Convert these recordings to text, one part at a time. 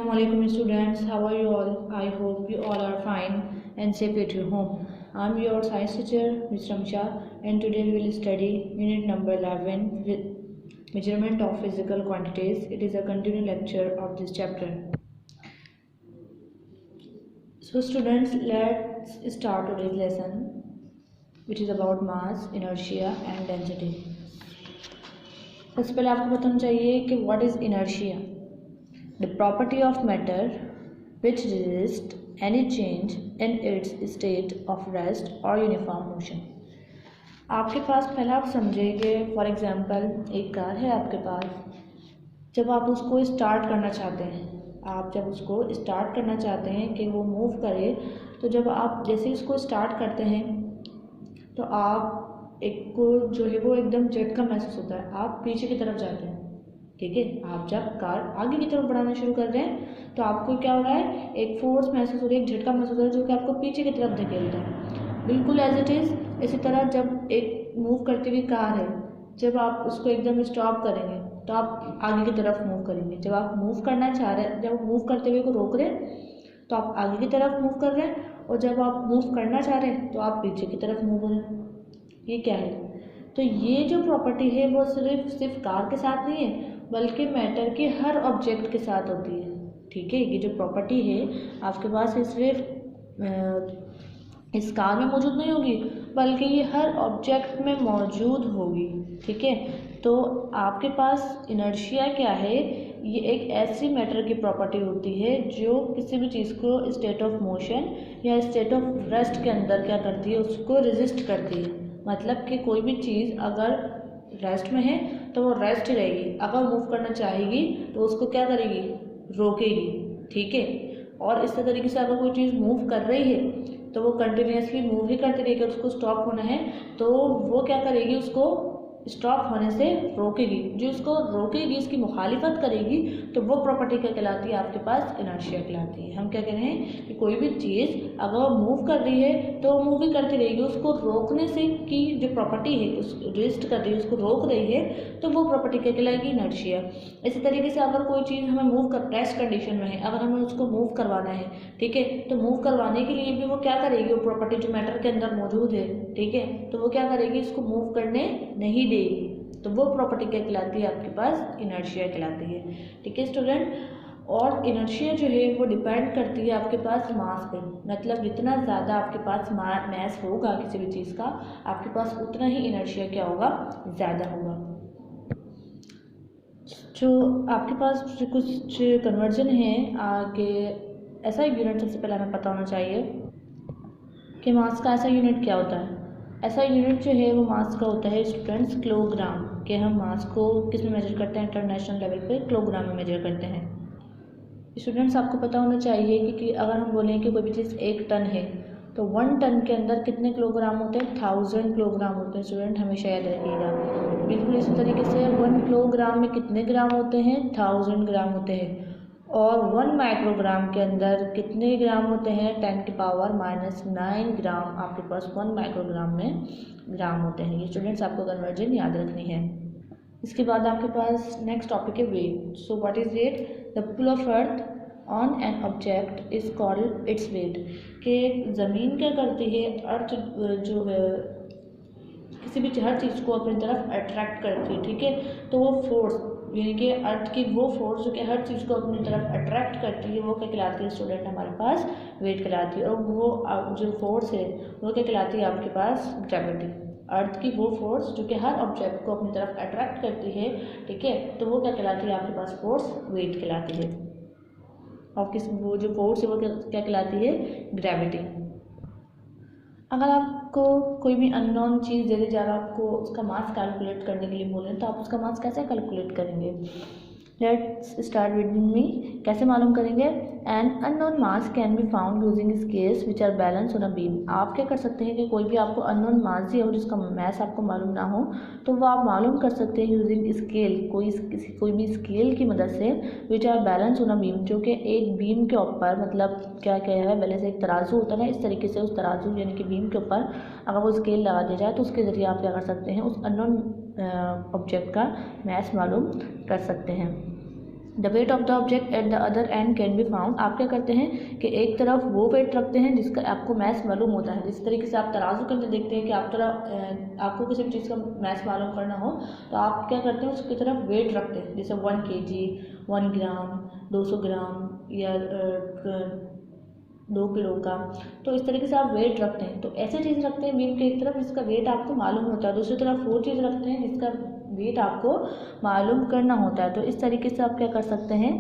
Assalamualaikum students, how are you all? I hope you all are fine and safe at your home. I'm your science teacher, Ms. Ramsha, and today we will study unit number 11 with measurement of physical quantities. It is a continued lecture of this chapter. So students, let's start today's lesson, which is about mass, inertia and density. सबसे पहले आपको बताना चाहिए कि what is inertia? The property of matter which resists any change in its state of rest or uniform motion. आपके पास पहले आप समझेंगे, फॉर एग्जांपल एक कार है आपके पास, जब आप उसको स्टार्ट करना चाहते हैं कि वो मूव करे, तो जब आप जैसे इसको स्टार्ट करते हैं तो आप एक को जो है वो एकदम झटका महसूस होता है, आप पीछे की तरफ जाते हैं, ठीक है। आप जब कार आगे की तरफ बढ़ाना शुरू कर रहे हैं तो आपको क्या हो रहा है, एक फोर्स महसूस हो रही है, एक झटका महसूस हो रहा है जो कि आपको पीछे की तरफ धकेलता है, बिल्कुल एज इट इज़। इसी तरह जब एक मूव करती हुई कार है, जब आप उसको एकदम स्टॉप करेंगे तो आप आगे की तरफ मूव करेंगे। जब आप मूव करना चाह रहे हैं, जब मूव करते हुए को रोक रहे हैं तो आप आगे की तरफ मूव कर रहे हैं, और जब आप मूव करना चाह रहे हैं तो आप पीछे की तरफ मूव हो रहे हैं। ये क्या है? तो ये जो प्रॉपर्टी है वो सिर्फ कार के साथ नहीं है, बल्कि मैटर के हर ऑब्जेक्ट के साथ होती है, ठीक है। ये जो प्रॉपर्टी है आपके पास सिर्फ इस कार में मौजूद नहीं होगी, बल्कि ये हर ऑब्जेक्ट में मौजूद होगी, ठीक है। तो आपके पास इनर्शिया क्या है? ये एक ऐसी मैटर की प्रॉपर्टी होती है जो किसी भी चीज़ को स्टेट ऑफ मोशन या स्टेट ऑफ रेस्ट के अंदर क्या करती है, उसको रेजिस्ट करती है। मतलब कि कोई भी चीज़ अगर रेस्ट में है तो वो रेस्ट ही रहेगी, अगर मूव करना चाहेगी तो उसको क्या करेगी, रोकेगी, ठीक है। और इस तरीके से अगर कोई चीज़ मूव कर रही है तो वो कंटिन्यूसली मूव ही करती रहेगी। उसको स्टॉप होना है तो वो क्या करेगी, उसको स्टॉप होने से रोकेगी। जो उसको रोकेगी, इसकी मुखालिफत करेगी, तो वो प्रॉपर्टी क्या कहलाती है, आपके पास इनर्शिया कहलाती है। हम क्या कह रहे हैं कि कोई भी चीज़ अगर वो मूव कर रही है तो मूव ही करती रहेगी, उसको रोकने से की जो प्रॉपर्टी है, उस रेस्ट कर रही है, उसको रोक रही है, तो वो प्रॉपर्टी क्या कहलाएगी, इनर्शिया। इसी तरीके से अगर कोई चीज़ हमें मूव कर रेस्ट कंडीशन में है, अगर हमें उसको मूव करवाना है, ठीक है, तो मूव करवाने के लिए भी वो क्या करेगी, वो प्रॉपर्टी जो मैटर के अंदर मौजूद है, ठीक है, तो वो क्या करेगी, इसको मूव करने नहीं देगी। तो वो प्रॉपर्टी क्या कहलाती है, आपके पास इनर्शिया कहलाती है, ठीक है स्टूडेंट। और इनर्शिया जो है वो डिपेंड करती है आपके पास मास पे। मतलब जितना ज़्यादा आपके पास मास होगा किसी भी चीज़ का, आपके पास उतना ही इनर्शिया क्या होगा, ज़्यादा होगा। जो आपके पास जो कुछ कन्वर्जन है आगे, ऐसा यूनिट सबसे पहले हमें पता होना चाहिए कि मास का ऐसा यूनिट क्या होता है। ऐसा यूनिट जो है वो मास का होता है स्टूडेंट्स किलोग्राम, के हम मास को किस में मेजर करते हैं, इंटरनेशनल लेवल पे किलोग्राम में मेजर करते हैं। स्टूडेंट्स आपको पता होना चाहिए कि अगर हम बोलें कि कोई भी चीज़ 1 टन है तो 1 टन के अंदर कितने किलोग्राम होते हैं, 1000 किलोग्राम होते हैं। स्टूडेंट हमेशा याद रखिएगा, बिल्कुल इसी तरीके से 1 किलोग्राम में कितने ग्राम होते हैं, 1000 ग्राम होते हैं। और 1 माइक्रोग्राम के अंदर कितने ग्राम होते हैं, 10⁻⁹ ग्राम आपके पास 1 माइक्रोग्राम में ग्राम होते हैं। ये स्टूडेंट्स आपको कन्वर्जन याद रखनी है। इसके बाद आपके पास नेक्स्ट टॉपिक है weight. So what is weight? The pull of earth on an object is called its weight. कि ज़मीन क्या करती है, अर्थ जो है किसी भी हर चीज़ को अपनी तरफ अट्रैक्ट करती है, ठीक है। तो वो फोर्स यानी कि अर्थ की वो फोर्स जो कि हर चीज़ को अपनी तरफ अट्रैक्ट करती है, वो क्या कहलाती है स्टूडेंट, हमारे पास वेट कहलाती है। और वो जो फोर्स है वो क्या कहलाती है, आपके पास ग्रेविटी। अर्थ की वो फोर्स जो कि हर ऑब्जेक्ट को अपनी तरफ अट्रैक्ट करती है, ठीक है, तो वो क्या कहलाती है, आपके पास फोर्स वेट कहलाती है। और वो जो फोर्स है वो क्या कहलाती है, ग्रेविटी। अगर आपको कोई भी अननोन चीज़ दे दी जाए, आपको उसका मास कैलकुलेट करने के लिए बोलें, तो आप उसका मास कैसे कैलकुलेट करेंगे? Let's start with me. कैसे मालूम करेंगे? An unknown mass can be found using scales which are balance on a beam. आप क्या कर सकते हैं कि कोई भी आपको अननोन मास दिया हो जिसका मास आपको मालूम ना हो, तो वो आप मालूम कर सकते हैं यूजिंग स्केल, कोई भी स्केल की मदद से, which are balance on a beam, जो कि एक बीम के ऊपर, मतलब क्या है, बैलेंस एक तराजू होता है ना, इस तरीके से उस तराजू यानी कि बीम के ऊपर अगर वो स्केल लगा दिया जाए तो उसके ज़रिए आप क्या कर सकते हैं, उस अननोन ऑब्जेक्ट का मास मालूम कर सकते हैं। The weight of the object at the other and can be found. आप क्या करते हैं कि एक तरफ वो वेट रखते हैं जिसका आपको मैथ मालूम होता है। जिस तरीके से आप तराजू के अंदर देखते हैं कि आपको किसी भी चीज़ का मैथ मालूम करना हो तो आप क्या करते हैं उसकी तरफ वेट रखते हैं, जैसे 1 kg, 1 ग्राम, 200 ग्राम या 2 किलो का। तो इस तरीके से आप वेट रखते हैं। तो ऐसे चीज़ रखते हैं बीम के एक तरफ जिसका वेट आपको मालूम होता है, दूसरी तरफ वो चीज़ रखते हैं जिसका वेट आपको मालूम करना होता है। तो इस तरीके से आप क्या कर सकते हैं,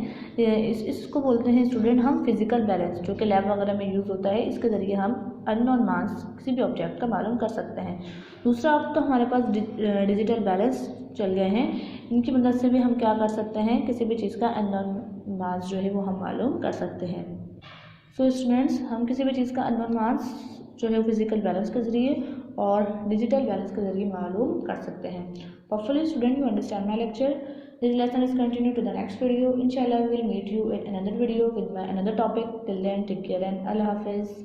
इसको बोलते हैं स्टूडेंट हम फिजिकल बैलेंस, जो कि लैब वगैरह में यूज़ होता है। इसके ज़रिए हम अननोन मास किसी भी ऑब्जेक्ट का मालूम कर सकते हैं। दूसरा अब तो हमारे पास डिजिटल बैलेंस चल गए हैं। इनकी मदद से भी हम क्या कर सकते हैं, किसी भी चीज़ का अननोन मास जो है वो हम मालूम कर सकते हैं। सो स्टूडेंट्स, हम किसी भी चीज़ का अननोन मास जो है फिजिकल बैलेंस के ज़रिए और डिजिटल बैलेंस के ज़रिए मालूम कर सकते हैं। Hopefully student you understand my lecture. This lesson is continued to the next video. Inshallah we will meet you in another video with my another topic. Till then take care and Allah Hafiz.